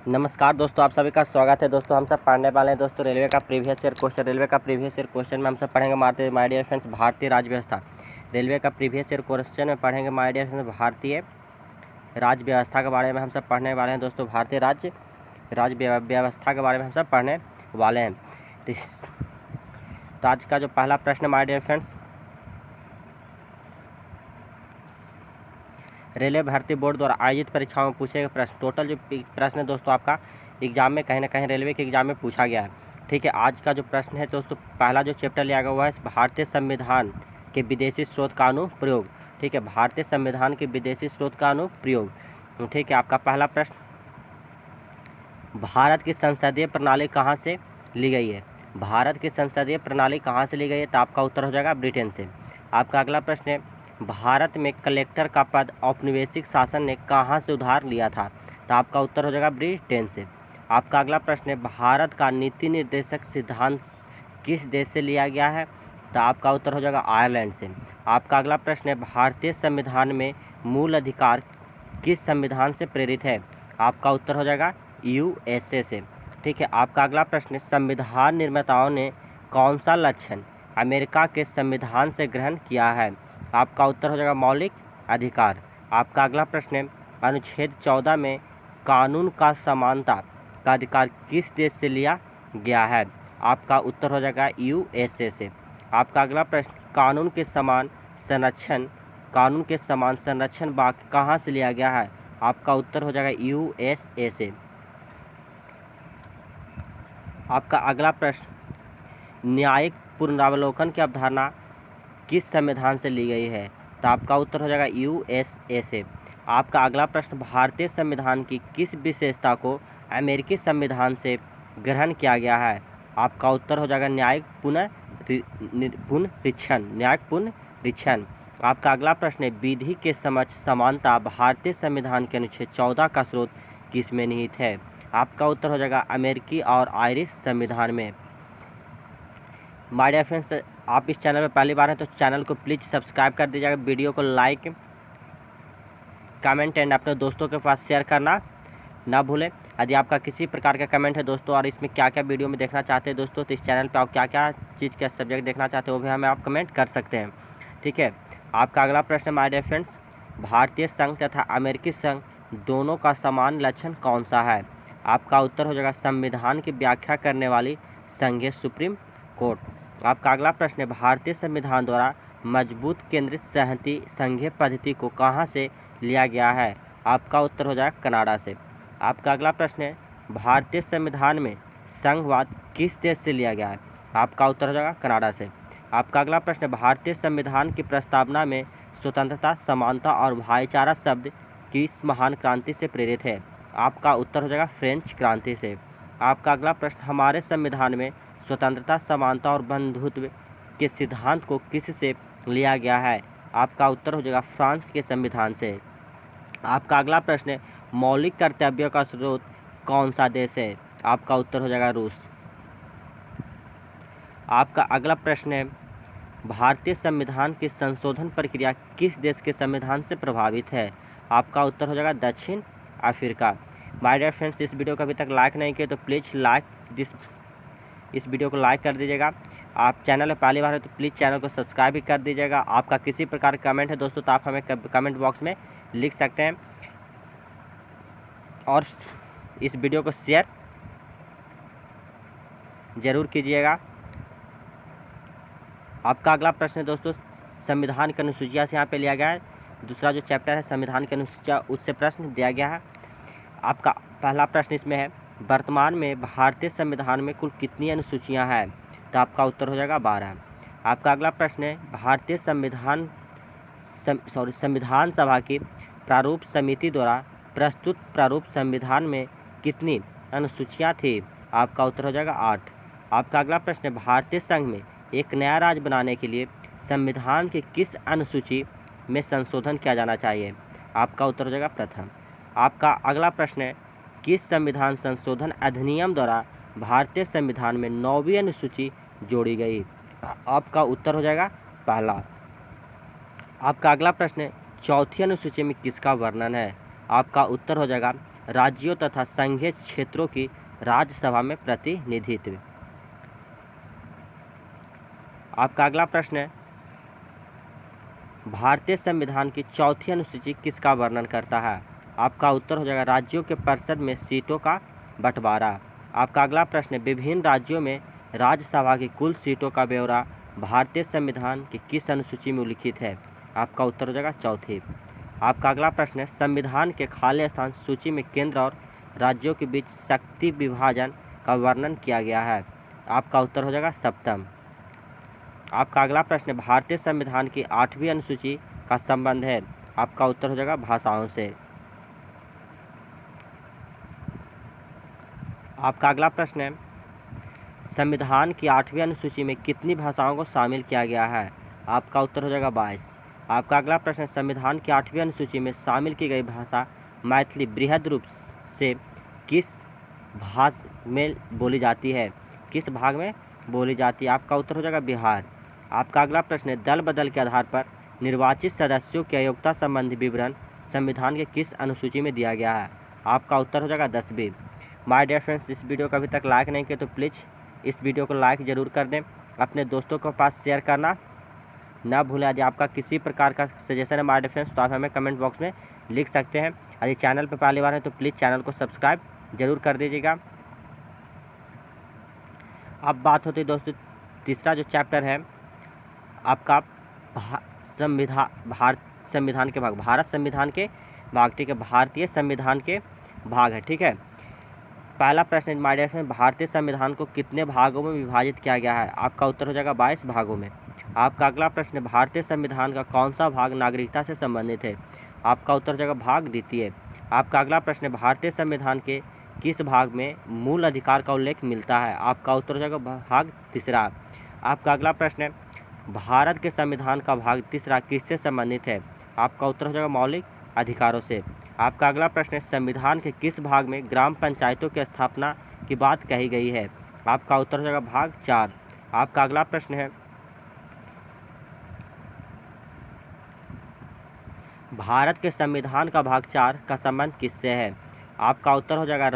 नमस्कार दोस्तों, आप सभी का स्वागत है। दोस्तों हम सब पढ़ने वाले हैं दोस्तों रेलवे का प्रीवियस ईयर क्वेश्चन में हम सब पढ़ेंगे माय डियर फ्रेंड्स भारतीय राज्य व्यवस्था। रेलवे का प्रीवियस ईयर क्वेश्चन में पढ़ेंगे माय डियर फ्रेंड्स भारतीय राज्य व्यवस्था के बारे में हम सब पढ़ने वाले हैं दोस्तों। भारतीय राज्य व्यवस्था के बारे में हम सब पढ़ने वाले हैं। तो आज का जो पहला प्रश्न माय डियर फ्रेंड्स, रेलवे भर्ती बोर्ड द्वारा आयोजित परीक्षाओं में पूछे गए प्रश्न। टोटल जो प्रश्न है दोस्तों आपका एग्जाम में कहीं ना कहीं रेलवे के एग्जाम में पूछा गया है। ठीक है, आज का जो प्रश्न है दोस्तों, पहला जो चैप्टर लिया गया हुआ है भारतीय संविधान के विदेशी स्रोत का अनुप्रयोग। ठीक है, भारतीय संविधान के विदेशी स्रोत का अनुप्रयोग। ठीक है, आपका पहला प्रश्न, भारत की संसदीय प्रणाली कहाँ से ली गई है? भारत की संसदीय प्रणाली कहाँ से ली गई है? तो आपका उत्तर हो जाएगा ब्रिटेन से। आपका अगला प्रश्न है, भारत में कलेक्टर का पद औपनिवेशिक शासन ने कहाँ से उधार लिया था? तो आपका उत्तर हो जाएगा ब्रिटेन से। आपका अगला प्रश्न है, भारत का नीति निर्देशक सिद्धांत किस देश से लिया गया है? तो आपका उत्तर हो जाएगा आयरलैंड से। आपका अगला प्रश्न है, भारतीय संविधान में मूल अधिकार किस संविधान से प्रेरित है? आपका उत्तर हो जाएगा यूएसए से। ठीक है, आपका अगला प्रश्न है, संविधान निर्माताओं ने कौन सा लक्षण अमेरिका के संविधान से ग्रहण किया है? आपका उत्तर हो जाएगा मौलिक अधिकार। आपका अगला प्रश्न है, अनुच्छेद 14 में कानून का समानता का अधिकार किस देश से लिया गया है? आपका उत्तर हो जाएगा यूएसए से। आपका अगला प्रश्न, कानून के समान संरक्षण वाक्य कहाँ से लिया गया है? आपका उत्तर हो जाएगा यूएसए से। आपका अगला प्रश्न, न्यायिक पुनरावलोकन की अवधारणा किस संविधान से ली गई है? तो आपका उत्तर हो जाएगा यूएसए से। आपका अगला प्रश्न, भारतीय संविधान की किस विशेषता को अमेरिकी संविधान से ग्रहण किया गया है? आपका उत्तर हो जाएगा न्यायिक पुनरीक्षण। आपका अगला प्रश्न है, विधि के समक्ष समानता भारतीय संविधान के अनुच्छेद 14 का स्रोत किस में निहित है? आपका उत्तर हो जाएगा अमेरिकी और आयरिश संविधान में। माय डियर फ्रेंड्स, आप इस चैनल पर पहली बार हैं तो चैनल को प्लीज़ सब्सक्राइब कर दीजिएगा, वीडियो को लाइक कमेंट एंड अपने दोस्तों के पास शेयर करना ना भूलें। यदि आपका किसी प्रकार का कमेंट है दोस्तों और इसमें क्या क्या वीडियो में देखना चाहते हैं दोस्तों, तो इस चैनल पर आप क्या क्या चीज़ का सब्जेक्ट देखना चाहते हैं वो भी हमें आप कमेंट कर सकते हैं। ठीक है, आपका अगला प्रश्न माय डियर फ्रेंड्स, भारतीय संघ तथा अमेरिकी संघ दोनों का समान लक्षण कौन सा है? आपका उत्तर हो जाएगा संविधान की व्याख्या करने वाली संघीय सुप्रीम कोर्ट। आपका अगला प्रश्न है, भारतीय संविधान द्वारा मजबूत केंद्रित सहमति संघीय पद्धति को कहाँ से लिया गया है? आपका उत्तर हो जाएगा कनाडा से। आपका अगला प्रश्न है, भारतीय संविधान में संघवाद किस देश से लिया गया है? आपका उत्तर हो जाएगा कनाडा से। आपका अगला प्रश्न है, भारतीय संविधान की प्रस्तावना में स्वतंत्रता, समानता और भाईचारा शब्द किस महान क्रांति से प्रेरित है? आपका उत्तर हो जाएगा फ्रेंच क्रांति से। आपका अगला प्रश्न, हमारे संविधान में स्वतंत्रता, समानता और बंधुत्व के सिद्धांत को किस से लिया गया है? आपका उत्तर हो जाएगा फ्रांस के संविधान से। आपका अगला प्रश्न है, मौलिक कर्तव्यों का स्रोत कौन सा देश है? आपका उत्तर हो जाएगा रूस। आपका अगला प्रश्न है, भारतीय संविधान की संशोधन प्रक्रिया किस देश के संविधान से प्रभावित है? आपका उत्तर हो जाएगा दक्षिण अफ्रीका। माय डियर फ्रेंड्स, इस वीडियो को अभी तक लाइक नहीं किए तो प्लीज़ इस वीडियो को लाइक कर दीजिएगा। आप चैनल में पहली बार है तो प्लीज़ चैनल को सब्सक्राइब भी कर दीजिएगा। आपका किसी प्रकार का कमेंट है दोस्तों तो आप हमें कमेंट बॉक्स में लिख सकते हैं और इस वीडियो को शेयर ज़रूर कीजिएगा। आपका अगला प्रश्न है दोस्तों, संविधान की अनुसूचिया से यहाँ पे लिया गया है। दूसरा जो चैप्टर है संविधान की अनुसूचिया, उससे प्रश्न दिया गया है। आपका पहला प्रश्न इसमें है, वर्तमान में भारतीय संविधान में कुल कितनी अनुसूचियाँ हैं? तो आपका उत्तर हो जाएगा 12। आपका अगला प्रश्न है, भारतीय संविधान सभा की प्रारूप समिति द्वारा प्रस्तुत प्रारूप संविधान में कितनी अनुसूचियाँ थी? आपका उत्तर हो जाएगा 8। आपका अगला प्रश्न है, भारतीय संघ में एक नया राज्य बनाने के लिए संविधान की किस अनुसूची में संशोधन किया जाना चाहिए? आपका उत्तर हो जाएगा प्रथम। आपका अगला प्रश्न है, किस संविधान संशोधन अधिनियम द्वारा भारतीय संविधान में 9वीं अनुसूची जोड़ी गई? आपका उत्तर हो जाएगा पहला। आपका अगला प्रश्न है, चौथी अनुसूची में किसका वर्णन है? आपका उत्तर हो जाएगा राज्यों तथा संघीय क्षेत्रों की राज्यसभा में प्रतिनिधित्व। आपका अगला प्रश्न है, भारतीय संविधान की चौथी अनुसूची किसका वर्णन करता है? आपका उत्तर हो जाएगा राज्यों के परिषद में सीटों का बंटवारा। आपका अगला प्रश्न है, विभिन्न राज्यों में राज्यसभा की कुल सीटों का ब्यौरा भारतीय संविधान की किस अनुसूची में उल्लिखित है? आपका उत्तर हो जाएगा चौथी। आपका अगला प्रश्न है, संविधान के खाली स्थान सूची में केंद्र और राज्यों के बीच शक्ति विभाजन का वर्णन किया गया है। आपका उत्तर हो जाएगा सप्तम। आपका अगला प्रश्न, भारतीय संविधान की 8वीं अनुसूची का संबंध है? आपका उत्तर हो जाएगा भाषाओं से। आपका अगला प्रश्न है, संविधान की 8वीं अनुसूची में कितनी भाषाओं को शामिल किया गया है? आपका उत्तर हो जाएगा 22। आपका अगला प्रश्न, संविधान की 8वीं अनुसूची में शामिल की गई भाषा मैथिली बृहद रूप से किस भाग में बोली जाती है? किस भाग में बोली जाती है? आपका उत्तर हो जाएगा बिहार। आपका अगला प्रश्न है, दल बदल के आधार पर निर्वाचित सदस्यों की अयोग्यता संबंधी विवरण संविधान के किस अनुसूची में दिया गया है? आपका उत्तर हो जाएगा 10वीं। माय डियर फ्रेंड्स, इस वीडियो को अभी तक लाइक नहीं किया तो प्लीज़ इस वीडियो को लाइक ज़रूर कर दें, अपने दोस्तों के पास शेयर करना ना भूलें। यदि आपका किसी प्रकार का सजेशन है माय डियर फ्रेंड्स तो आप हमें कमेंट बॉक्स में लिख सकते हैं। यदि चैनल पर पहली बार है तो प्लीज़ चैनल को सब्सक्राइब जरूर कर दीजिएगा। अब बात होती है दोस्तों, तीसरा जो चैप्टर है आपका संविधान के भाग, भारत संविधान के भाग, ठीक है, भारतीय संविधान के भाग है, ठीक है। पहला प्रश्न माय डियर फ्रेंड्स, भारतीय संविधान को कितने भागों में विभाजित किया गया है? आपका उत्तर हो जाएगा 22 भागों में। आपका अगला प्रश्न, भारतीय संविधान का कौन सा भाग नागरिकता से संबंधित है? आपका उत्तर हो जाएगा भाग द्वितीय। आपका अगला प्रश्न, भारतीय संविधान के किस भाग में मूल अधिकार का उल्लेख मिलता है? आपका उत्तर हो जाएगा भाग तीसरा। आपका अगला प्रश्न, भारत के संविधान का भाग तीसरा किससे संबंधित है? आपका उत्तर हो जाएगा मौलिक अधिकारों से। आपका अगला प्रश्न है, संविधान के किस भाग में ग्राम पंचायतों की स्थापना की बात कही गई है? आपका उत्तर हो जाएगा भाग 4। आपका अगला प्रश्न है, भारत के संविधान का भाग 4 का संबंध किससे है? आपका उत्तर हो जाएगा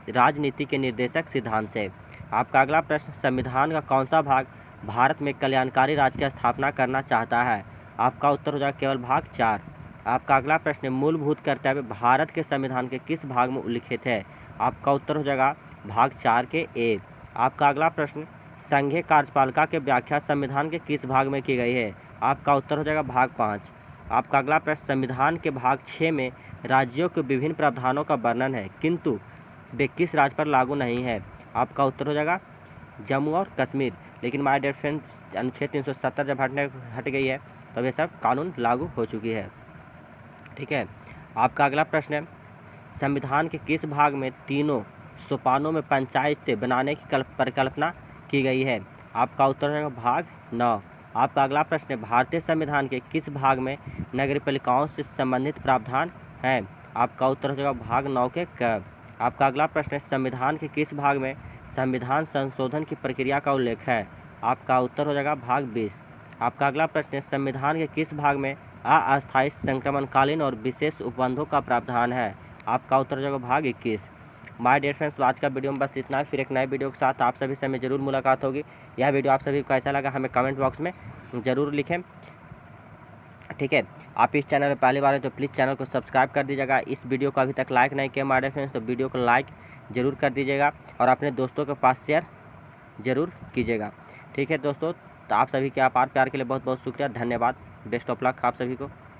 राजनीति के निर्देशक सिद्धांत से। आपका अगला प्रश्न, संविधान का कौन सा भाग भारत में कल्याणकारी राज्य की स्थापना करना चाहता है? आपका उत्तर हो जाएगा केवल भाग 4। आपका अगला प्रश्न, मूलभूत कर्तव्य भारत के संविधान के किस भाग में उल्लिखित है? आपका उत्तर हो जाएगा भाग 4 के ए। आपका अगला प्रश्न, संघीय कार्यपालिका की व्याख्या संविधान के किस भाग में की गई है? आपका उत्तर हो जाएगा भाग 5। आपका अगला प्रश्न, संविधान के भाग 6 में राज्यों के विभिन्न प्रावधानों का वर्णन है किंतु वे किस राज्य पर लागू नहीं है? आपका उत्तर हो जाएगा जम्मू और कश्मीर। लेकिन माय डियर फ्रेंड्स, अनुच्छेद 370 जब हट गई है तो ये सब कानून लागू हो चुकी है, ठीक है। आपका अगला प्रश्न है, संविधान के किस भाग में तीनों सोपानों में पंचायत बनाने की परिकल्पना की गई है? आपका उत्तर हो जाएगा भाग 9। आपका अगला प्रश्न है, भारतीय संविधान के किस भाग में नगरपालिकाओं से संबंधित प्रावधान है? आपका उत्तर हो जाएगा भाग 9 के क। आपका अगला प्रश्न है, संविधान के किस भाग में संविधान संशोधन की प्रक्रिया का उल्लेख है? आपका उत्तर हो जाएगा भाग 20। आपका अगला प्रश्न है, संविधान के किस भाग में अस्थायी संक्रमणकालीन और विशेष उपबंधों का प्रावधान है? आपका उत्तर हो जाएगा भाग 21। माय डियर फ्रेंड्स, आज का वीडियो में बस इतना है। फिर एक नए वीडियो के साथ आप सभी से हमें जरूर मुलाकात होगी। यह वीडियो आप सभी को कैसा लगा हमें कमेंट बॉक्स में ज़रूर लिखें, ठीक है। आप इस चैनल पर पहली बार है तो प्लीज़ चैनल को सब्सक्राइब कर दीजिएगा। इस वीडियो को अभी तक लाइक नहीं किया माय डियर फ्रेंड्स तो वीडियो को लाइक ज़रूर कर दीजिएगा और अपने दोस्तों के पास शेयर ज़रूर कीजिएगा, ठीक है दोस्तों। तो आप सभी के आभार प्यार के लिए बहुत बहुत शुक्रिया, धन्यवाद, बेस्ट ऑफ लक आप सभी को।